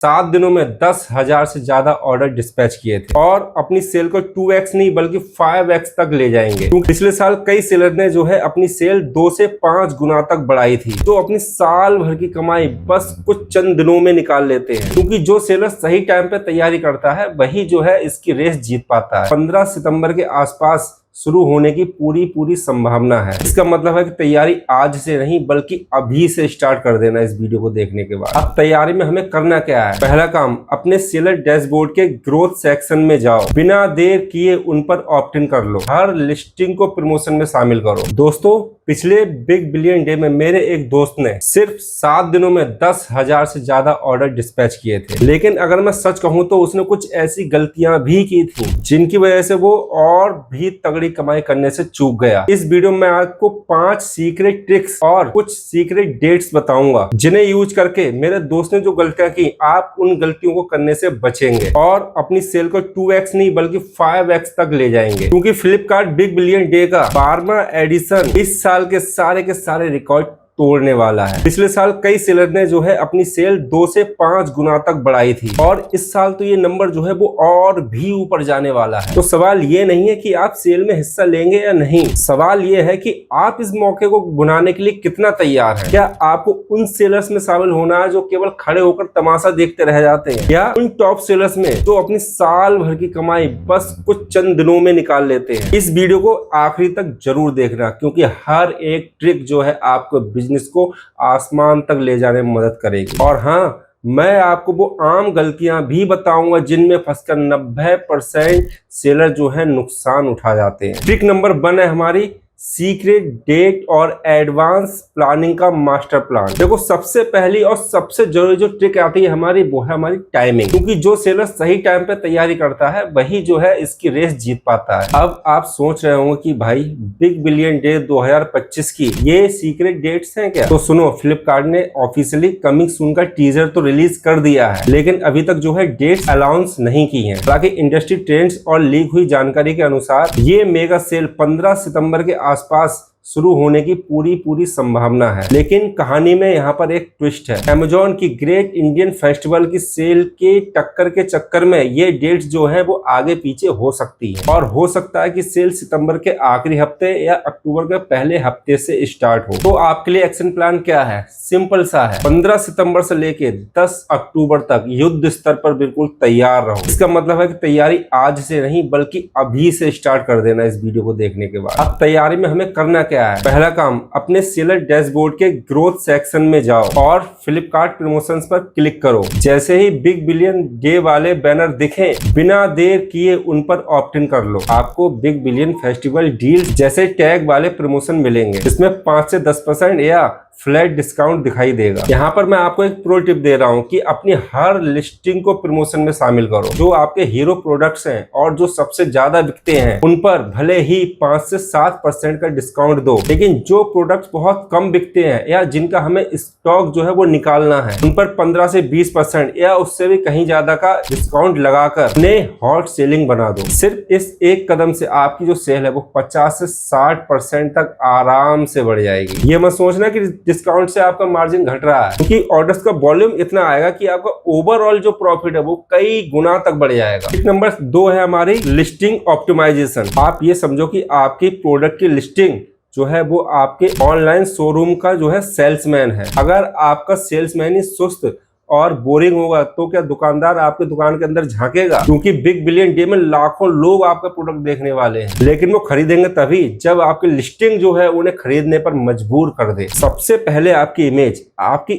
7 दिनों में 10,000 से ज्यादा ऑर्डर डिस्पैच किए थे और अपनी सेल को 2x नहीं बल्कि 5x तक ले जाएंगे। क्योंकि पिछले साल कई सेलर ने जो है अपनी सेल 2 से 5 गुना तक बढ़ाई थी, तो अपनी साल भर की कमाई बस कुछ चंद दिनों में निकाल लेते हैं। क्योंकि जो सेलर सही टाइम पे तैयारी करता है वही जो है इसकी रेस जीत पाता है। 15 सितंबर के आसपास शुरू होने की पूरी संभावना है। इसका मतलब है कि तैयारी आज से नहीं बल्कि अभी से स्टार्ट कर देना। इस वीडियो को देखने के बाद अब तैयारी में हमें करना क्या है? पहला काम, अपने सेलर डैशबोर्ड के ग्रोथ सेक्शन में जाओ, बिना देर किए उन पर ऑप्ट इन कर लो, हर लिस्टिंग को प्रमोशन में शामिल करो। दोस्तों, पिछले बिग बिलियन डे में मेरे एक दोस्त ने सिर्फ 7 दिनों में 10,000 से ज्यादा ऑर्डर डिस्पैच किए थे। लेकिन अगर मैं सच कहूं तो उसने कुछ ऐसी गलतियां भी की थी जिनकी वजह से वो और भी तगड़ी कमाई करने से चूक गया। इस वीडियो में मैं आपको 5 सीक्रेट ट्रिक्स और कुछ सीक्रेट डेट्स बताऊंगा जिन्हें यूज करके मेरे दोस्त ने जो गलतियां की, आप उन गलतियों को करने से बचेंगे और अपनी सेल को 2x नहीं बल्कि 5x तक ले जाएंगे। क्योंकि फ्लिपकार्ट बिग बिलियन डे का 12वां एडिशन इस साल के सारे रिकॉर्ड तोड़ने वाला है। पिछले साल कई सेलर ने जो है अपनी सेल 2 से 5 गुना तक बढ़ाई थी और इस साल तो ये नंबर जो है वो और भी ऊपर जाने वाला है। तो सवाल ये नहीं है कि आप सेल में हिस्सा लेंगे या नहीं, सवाल ये है कि आप इस मौके को बुनाने के लिए कितना तैयार हैं। क्या आपको उन सेलर्स में शामिल होना है जो केवल खड़े होकर तमाशा देखते रह जाते हैं, या उन टॉप सेलर्स में जो अपनी साल भर की कमाई बस कुछ चंद दिनों में निकाल लेते हैं? इस वीडियो को आखिरी तक जरूर देखना, क्योंकि हर एक ट्रिक जो है आपको बिजनेस को आसमान तक ले जाने में मदद करेगी। और हाँ, मैं आपको वो आम गलतियां भी बताऊंगा जिनमें फंसकर 90% सेलर जो है नुकसान उठा जाते हैं। ट्रिक नंबर 1 है हमारी सीक्रेट डेट और एडवांस प्लानिंग का मास्टर प्लान। देखो, सबसे पहली और सबसे जरूरी जो ट्रिक आती है हमारी, वो है हमारी टाइमिंग। क्योंकि जो सेलर सही टाइम पे तैयारी करता है वही जो है इसकी रेस जीत पाता है। अब आप सोच रहे होंगे कि भाई बिग बिलियन डे 2025 की ये सीक्रेट डेट्स हैं क्या? तो सुनो, फ्लिपकार्ट ने ऑफिशियली कमिंग सून का टीजर तो रिलीज कर दिया है, लेकिन अभी तक जो है डेट्स अनाउंस नहीं की है। हालांकि इंडस्ट्री ट्रेंड्स और लीक हुई जानकारी के अनुसार ये मेगा सेल 15 सितंबर के आसपास शुरू होने की पूरी संभावना है। लेकिन कहानी में यहाँ पर एक ट्विस्ट है। अमेजॉन की ग्रेट इंडियन फेस्टिवल की सेल के टक्कर के चक्कर में ये डेट्स जो है वो आगे पीछे हो सकती है और हो सकता है कि सेल सितंबर के आखिरी हफ्ते या अक्टूबर के पहले हफ्ते से स्टार्ट हो। तो आपके लिए एक्शन प्लान क्या है? सिंपल सा है, 15 सितंबर से लेके 10 अक्टूबर तक युद्ध स्तर पर बिल्कुल तैयार रहो। इसका मतलब है कि तैयारी आज से नहीं बल्कि अभी से स्टार्ट कर देना। इस वीडियो को देखने के बाद अब तैयारी में हमें करना क्या है? पहला काम, अपने सेलर डैशबोर्ड के ग्रोथ सेक्शन में जाओ और फ्लिपकार्ट प्रमोशंस पर क्लिक करो। जैसे ही बिग बिलियन डे वाले बैनर दिखे, बिना देर किए उन पर ऑप्ट इन कर लो। आपको बिग बिलियन फेस्टिवल डील्स जैसे टैग वाले प्रमोशन मिलेंगे। इसमें 5 से 10% या फ्लैट डिस्काउंट दिखाई देगा। यहाँ पर मैं आपको एक प्रो टिप दे रहा हूँ कि अपनी हर लिस्टिंग को प्रमोशन में शामिल करो। जो आपके हीरो प्रोडक्ट्स हैं और जो सबसे ज्यादा बिकते हैं उन पर भले ही 5 से 7% का डिस्काउंट दो, लेकिन जो प्रोडक्ट्स बहुत कम बिकते हैं या जिनका हमें स्टॉक जो है वो निकालना है, उन पर 15 से 20% या उससे भी कहीं ज्यादा का डिस्काउंट लगाकर उन्हें हॉट सेलिंग बना दो। सिर्फ इस एक कदम से आपकी जो सेल है वो 50 से 60% तक आराम से बढ़ जाएगी। ये मत सोचना कि डिस्काउंट से आपका मार्जिन घट रहा है, क्योंकि ऑर्डर्स का वॉल्यूम इतना आएगा कि आपका ओवरऑल जो प्रॉफिट है वो कई गुना तक बढ़ जाएगा। टिप नंबर 2 है हमारी लिस्टिंग ऑप्टिमाइजेशन। आप ये समझो कि आपकी प्रोडक्ट की लिस्टिंग जो है वो आपके ऑनलाइन शोरूम का जो है सेल्समैन है। अगर आपका सेल्समैन ही सुस्त और बोरिंग होगा तो क्या दुकानदार आपके दुकान के अंदर झांकेगा? क्योंकि बिग बिलियन डे में लाखों लोग आपका प्रोडक्ट देखने वाले हैं, लेकिन वो खरीदेंगे तभी जब आपकी लिस्टिंग जो है उन्हें खरीदने पर मजबूर कर दे। सबसे पहले आपकी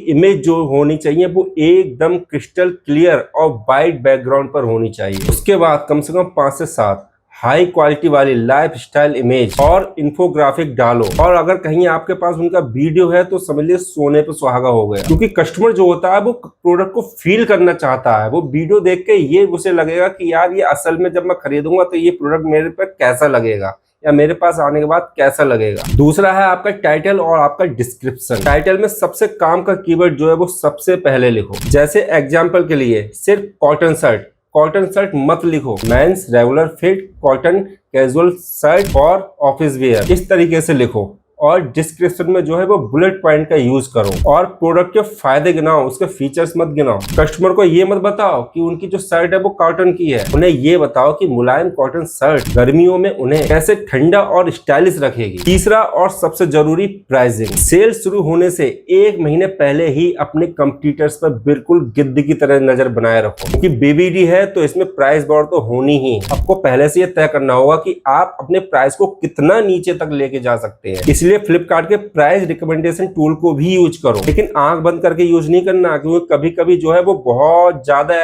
इमेज जो होनी चाहिए वो एकदम क्रिस्टल क्लियर और वाइट बैकग्राउंड पर होनी चाहिए। उसके बाद कम से कम 5 से 7 हाई क्वालिटी वाली लाइफ स्टाइल इमेज और इन्फोग्राफिक डालो। और अगर कहीं आपके पास उनका वीडियो है तो समझ लीजिए सोने पे सुहागा हो गया। क्योंकि कस्टमर जो होता है वो प्रोडक्ट को फील करना चाहता है। वो वीडियो देख के ये उसे लगेगा कि यार ये असल में जब मैं खरीदूंगा तो ये प्रोडक्ट मेरे पे कैसा लगेगा या मेरे पास आने के बाद कैसा लगेगा। दूसरा है आपका टाइटल और आपका डिस्क्रिप्शन। टाइटल में सबसे काम का कीवर्ड जो है वो सबसे पहले लिखो। जैसे एग्जांपल के लिए सिर्फ कॉटन शर्ट मत लिखो, men's regular fit cotton casual shirt और ऑफिस वेयर, इस तरीके से लिखो। और डिस्क्रिप्शन में जो है वो बुलेट पॉइंट का यूज करो और प्रोडक्ट के फायदे गिनाओ, उसके फीचर्स मत गिनाओ। कस्टमर को ये मत बताओ कि उनकी जो शर्ट है वो कॉटन की है, उन्हें ये बताओ कि मुलायम कॉटन शर्ट गर्मियों में उन्हें कैसे ठंडा और स्टाइलिश रखेगी। तीसरा और सबसे जरूरी, प्राइसिंग। सेल शुरू होने से 1 महीने पहले ही अपने कंपटीटर्स पर बिल्कुल गिद्ध की तरह नजर बनाए रखो, क्योंकि बीबीडी है तो इसमें प्राइस वॉर तो होनी ही है। आपको पहले से ये तय करना होगा कि आप अपने प्राइस को कितना नीचे तक लेके जा सकते हैं। इसलिए फ्लिपकार्ट के प्राइस रिकमेंडेशन टूल को भी यूज करो, लेकिन आंख बंद करके यूज नहीं करना, क्योंकि कभी कभी जो है वो बहुत ज्यादा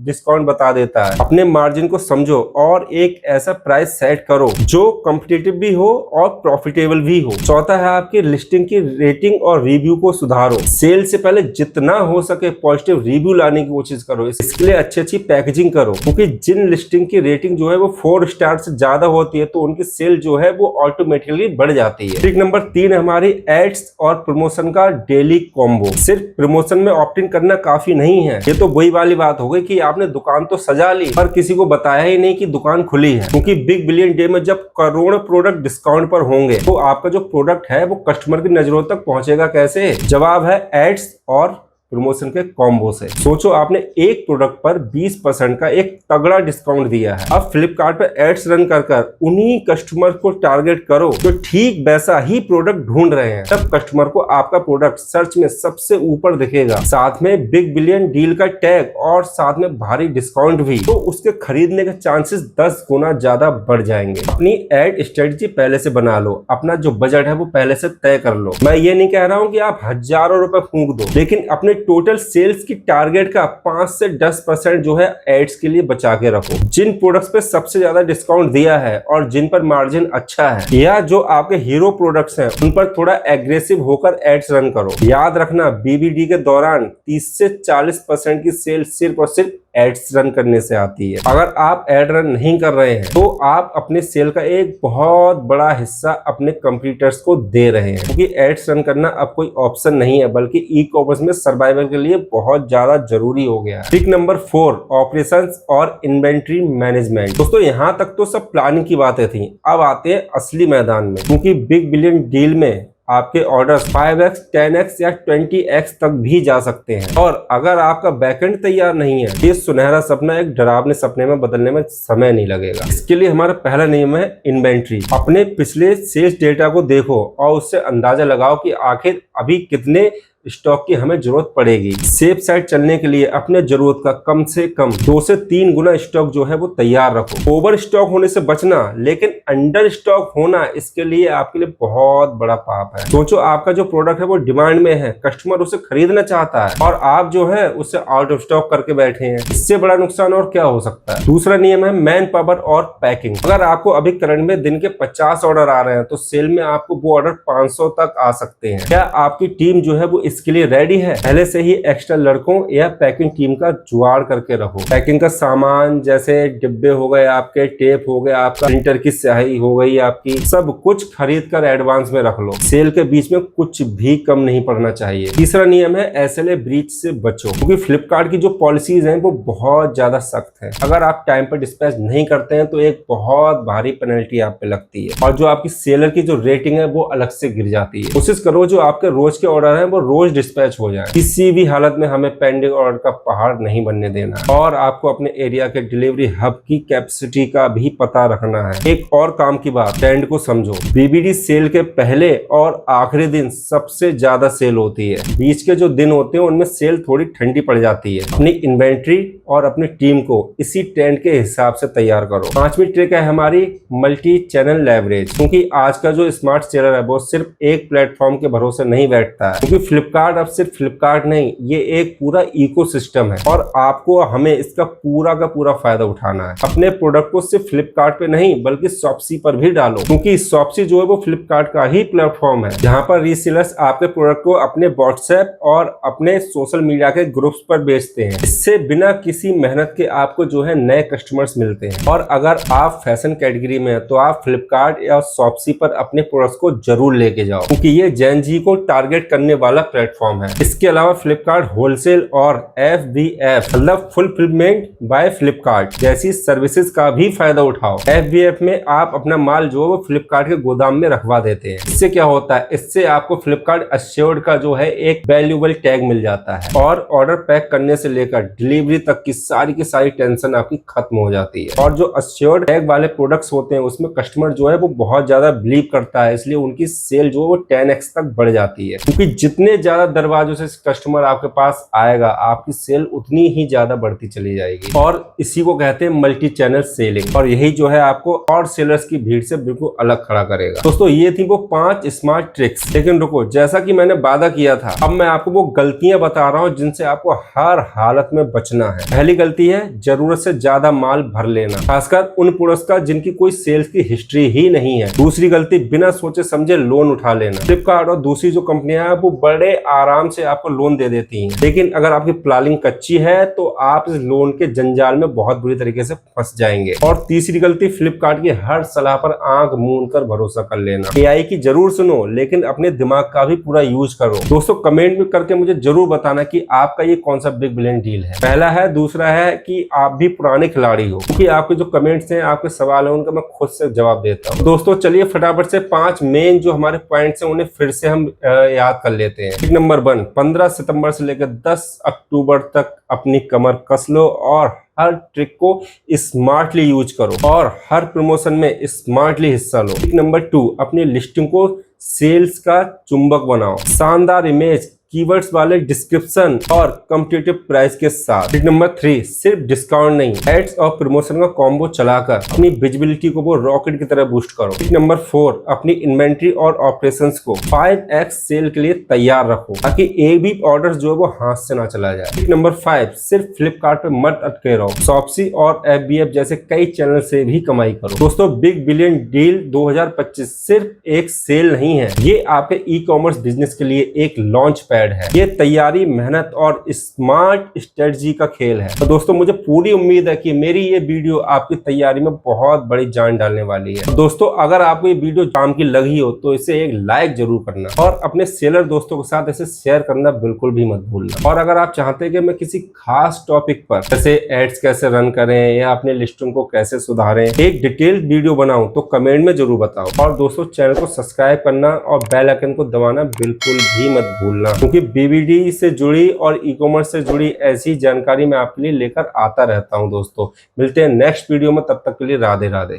डिस्काउंट बता देता है। अपने मार्जिन को समझो और एक ऐसा प्राइस सेट करो जो कॉम्पिटिटिव भी हो और प्रॉफिटेबल भी हो। चौथा है आपकी लिस्टिंग की रेटिंग और रिव्यू को सुधारो। सेल से पहले जितना हो सके पॉजिटिव रिव्यू लाने की कोशिश करो। इसके लिए अच्छी पैकेजिंग करो, क्योंकि जिन लिस्टिंग की रेटिंग जो है वो 4 स्टार से ज्यादा होती है तो उनकी सेल जो है वो ऑटोमेटिकली बढ़ जाती है। ट्रिक नंबर 3 है हमारी एड्स और प्रमोशन का डेली कॉम्बो। सिर्फ प्रमोशन में ऑप्ट इन करना काफी नहीं है। ये तो वही वाली बात हो गई कि आपने दुकान तो सजा ली पर किसी को बताया ही नहीं कि दुकान खुली है, क्योंकि बिग बिलियन डे में जब करोड़ प्रोडक्ट डिस्काउंट पर होंगे तो आपका जो प्रोडक्ट है वो कस्टमर की नजरों तक पहुंचेगा कैसे? जवाब है एड्स और प्रमोशन के कॉम्बो से। सोचो आपने एक प्रोडक्ट पर 20% का एक तगड़ा डिस्काउंट दिया है। अब फ्लिपकार्ट पर एड्स रन कर उन्हीं कस्टमर को टारगेट करो जो ठीक वैसा ही प्रोडक्ट ढूंढ रहे हैं। तब कस्टमर को आपका प्रोडक्ट सर्च में सबसे ऊपर दिखेगा, साथ में बिग बिलियन डील का टैग और साथ में भारी डिस्काउंट भी, तो उसके खरीदने के चांसेस 10 गुना ज्यादा बढ़ जाएंगे। अपनी एड स्ट्रेटजी पहले से बना लो, अपना जो बजट है वो पहले से तय कर लो। मैं ये नहीं कह रहा हूँ कि आप हजारों रुपए फूंक दो, लेकिन अपने टोटल सेल्स की टारगेट का 5 से 10% जो है एड्स के लिए बचा के रखो। जिन प्रोडक्ट्स पे सबसे ज्यादा डिस्काउंट दिया है और जिन पर मार्जिन अच्छा है या जो आपके हीरो प्रोडक्ट्स हैं उन पर थोड़ा एग्रेसिव होकर एड्स रन करो। याद रखना बीबीडी के दौरान 30 से 40% की सेल सिर्फ और सिर्फ एड्स रन करने से आती है। अगर आप एड रन नहीं कर रहे हैं तो आप अपने सेल का एक बहुत बड़ा हिस्सा अपने कंपटीटर्स को दे रहे हैं, क्योंकि एड्स रन करना अब कोई ऑप्शन नहीं है बल्कि ई कॉमर्स में सर्वाइवल के लिए बहुत ज्यादा जरूरी हो गया है। ट्रिक नंबर 4, ऑपरेशंस और इन्वेंट्री मैनेजमेंट। दोस्तों यहाँ तक तो सब प्लानिंग की बातें थी, अब आते हैं असली मैदान में, क्योंकि बिग बिलियन डील में आपके ऑर्डर्स 5x, 10x या 20x तक भी जा सकते हैं। और अगर आपका बैकएंड तैयार नहीं है, ये सुनहरा सपना एक डरावने सपने में बदलने में समय नहीं लगेगा। इसके लिए हमारा पहला नियम है इन्वेंट्री। अपने पिछले सेल्स डेटा को देखो और उससे अंदाजा लगाओ कि आखिर अभी कितने स्टॉक की हमें जरूरत पड़ेगी। सेफ साइड चलने के लिए अपने जरूरत का कम से कम 2 से 3 गुना स्टॉक जो है वो तैयार रखो। ओवर स्टॉक होने से बचना, लेकिन अंडर स्टॉक होना इसके लिए आपके लिए बहुत बड़ा पाप है। सोचो आपका जो प्रोडक्ट है वो डिमांड में है, कस्टमर उसे खरीदना चाहता है और आप जो है उसे आउट ऑफ स्टॉक करके बैठे हैं। इससे बड़ा नुकसान और क्या हो सकता है। दूसरा नियम है मैन पावर और पैकिंग। अगर आपको अभी करंट में दिन के 50 ऑर्डर आ रहे हैं तो सेल में आपको वो ऑर्डर 500 तक आ सकते हैं। क्या आपकी टीम जो है वो इसके लिए रेडी है? पहले से ही एक्स्ट्रा लड़कों या पैकिंग टीम का जुगाड़ करके रखो। पैकिंग का सामान जैसे डिब्बे हो गए, आपके टेप हो गया, आपका प्रिंटर की स्याही हो गई, आपकी सब कुछ खरीद कर एडवांस में रख लो। सेल के बीच में कुछ भी कम नहीं पड़ना चाहिए। तीसरा नियम है एसएलए ब्रीच से बचो, क्योंकि फ्लिपकार्ट की जो पॉलिसीज हैं वो बहुत ज्यादा सख्त है। अगर आप टाइम पर डिस्पैच नहीं करते हैं तो एक बहुत भारी पेनल्टी आप पे लगती है और जो आपकी सेलर की जो रेटिंग है वो अलग से गिर जाती है। कोशिश करो जो आपके रोज के ऑर्डर है वो रोज डिस्पैच हो जाए। किसी भी हालत में हमें पेंडिंग ऑर्डर का पहाड़ नहीं बनने देना और आपको अपने एरिया के डिलीवरी हब की कैपेसिटी का भी पता रखना है। एक और काम की बात, ट्रेंड को समझो। बीबीडी सेल के पहले और आखिरी दिन सबसे ज्यादा सेल होती है। बीच के जो दिन होते हैं उनमें सेल थोड़ी ठंडी पड़ जाती है। अपनी इन्वेंट्री और अपनी टीम को इसी ट्रेंड के हिसाब से तैयार करो। 5वीं ट्रिक है हमारी मल्टी चैनल लेवरेज, क्योंकि आज का जो स्मार्ट सेलर है वो सिर्फ एक प्लेटफॉर्म के भरोसे नहीं बैठता है, क्योंकि फ्लिपकार्ट अब सिर्फ फ्लिपकार्ट नहीं, ये एक पूरा इकोसिस्टम है और आपको हमें इसका पूरा का पूरा फायदा उठाना है। अपने प्रोडक्ट को सिर्फ फ्लिपकार्ट पे नहीं बल्कि शॉप्सी पर भी डालो, क्योंकि शॉप्सी जो है वो फ्लिपकार्ट का ही प्लेटफॉर्म है जहां पर रीसेलर्स आपके प्रोडक्ट को अपने व्हाट्सएप और अपने सोशल मीडिया के ग्रुप्स पर बेचते हैं। इससे बिना किसी मेहनत के आपको जो है नए कस्टमर्स मिलते हैं। और अगर आप फैशन कैटेगरी में हैं तो आप फ्लिपकार्ट या शॉप्सी पर अपने प्रोडक्ट्स को जरूर लेके जाओ, क्योंकि ये जेन जी को टारगेट करने वाला प्लेटफॉर्म है। इसके अलावा फ्लिपकार्ट होलसेल और FBF मतलब फुलफिलमेंट बाय फ्लिपकार्ट जैसी सर्विसेज का भी फायदा उठाओ। FBF में आप अपना माल जो है वो फ्लिपकार्ट के गोदाम में रखवा देते हैं। इससे क्या होता है, इससे आपको फ्लिपकार्ट अश्योर्ड का जो है एक वैल्यूएबल टैग मिल जाता है और ऑर्डर पैक करने से लेकर डिलीवरी तक की सारी टेंशन आपकी खत्म हो जाती है। और जो अश्योर्ड टैग वाले प्रोडक्ट्स होते हैं उसमें कस्टमर जो है वो बहुत ज्यादा बिलीव करता है, इसलिए उनकी सेल जो है वो 10x तक बढ़ जाती है, क्योंकि जितने ज्यादा दरवाजों से कस्टमर आपके पास आएगा आपकी सेल उतनी ही ज्यादा बढ़ती चली जाएगी। और इसी को कहते हैं मल्टी चैनल सेलिंग, और यही जो है आपको और सेलर्स की भीड़ से बिल्कुल अलग खड़ा करेगा। दोस्तों ये थी वो 5 स्मार्ट ट्रिक्स। लेकिन रुको, जैसा कि मैंने वादा किया था, अब मैं आपको वो गलतियां बता रहा हूं जिनसे आपको हर हालत में बचना है। पहली गलती है जरूरत से ज्यादा माल भर लेना, खासकर उन प्रोडक्ट्स का जिनकी कोई सेल्स की हिस्ट्री ही नहीं है। दूसरी गलती, बिना सोचे समझे लोन उठा लेना। फ्लिपकार्ट और दूसरी जो कंपनियां हैं वो बड़े आराम से आपको लोन दे देती हैं, लेकिन अगर आपकी प्लानिंग कच्ची है तो आप इस लोन के जंजाल में बहुत बुरी तरीके से फंस जाएंगे। और तीसरी गलती, फ्लिपकार्ट की हर सलाह पर आंख मूंद कर भरोसा कर लेना। AI की जरूर सुनो, लेकिन अपने दिमाग का भी पूरा यूज करो। दोस्तों कमेंट में करके मुझे जरूर बताना कि आपका ये कौन सा बिग बिलियन डील है, पहला है। दूसरा है कि आप भी पुराने खिलाड़ी हो, क्योंकि आपके जो कमेंट्स हैं, आपके सवाल हैं, उनका मैं खुद से जवाब देता हूँ। दोस्तों चलिए फटाफट से 5 मेन जो हमारे पॉइंट्स हैं उन्हें फिर से हम याद कर लेते हैं। नंबर 1, 15 सितंबर से लेकर 10 अक्टूबर तक अपनी कमर कस लो और हर ट्रिक को स्मार्टली यूज करो और हर प्रमोशन में स्मार्टली हिस्सा लो। नंबर 2, अपनी लिस्टिंग को सेल्स का चुंबक बनाओ, शानदार इमेज, कीवर्ड्स वाले डिस्क्रिप्शन और कॉम्पिटिटिव प्राइस के साथ। नंबर 3, सिर्फ डिस्काउंट नहीं, एड्स और प्रमोशन का कॉम्बो चलाकर अपनी विजिबिलिटी को वो रॉकेट की तरह बूस्ट करो। नंबर 4, अपनी इन्वेंट्री और ऑपरेशंस को 5x सेल के लिए तैयार रखो, ताकि एक भी ऑर्डर जो है वो हाथ से ना चला जाए। नंबर 5, सिर्फ फ्लिपकार्ट पे मत अटके रहो, शॉप्सी और FBF जैसे कई चैनल से भी कमाई करो। दोस्तों बिग बिलियन डील 2025 सिर्फ एक सेल नहीं है, ये आपके ई-कॉमर्स बिजनेस के लिए एक लॉन्च पैड है। ये तैयारी, मेहनत और स्मार्ट स्ट्रेटजी का खेल है। तो दोस्तों मुझे पूरी उम्मीद है कि मेरी ये वीडियो आपकी तैयारी में बहुत बड़ी जान डालने वाली है। तो दोस्तों अगर आपको ये वीडियो काम की लगी हो तो इसे एक लाइक जरूर करना और अपने सेलर दोस्तों के साथ इसे शेयर करना बिल्कुल भी मत भूलना। और अगर आप चाहते हैं कि मैं किसी खास टॉपिक पर, जैसे एड्स कैसे रन करें या अपने लिस्टिंग को कैसे सुधारें, एक डिटेल्ड वीडियो बनाऊं, तो कमेंट में जरूर बताओ। और दोस्तों चैनल को सब्सक्राइब करना और बेल आइकन को दबाना बिल्कुल भी मत भूलना, क्योंकि BBD से जुड़ी और ई-कॉमर्स से जुड़ी ऐसी जानकारी मैं आपके लिए लेकर आता रहता हूं। दोस्तों मिलते हैं नेक्स्ट वीडियो में, तब तक के लिए राधे राधे।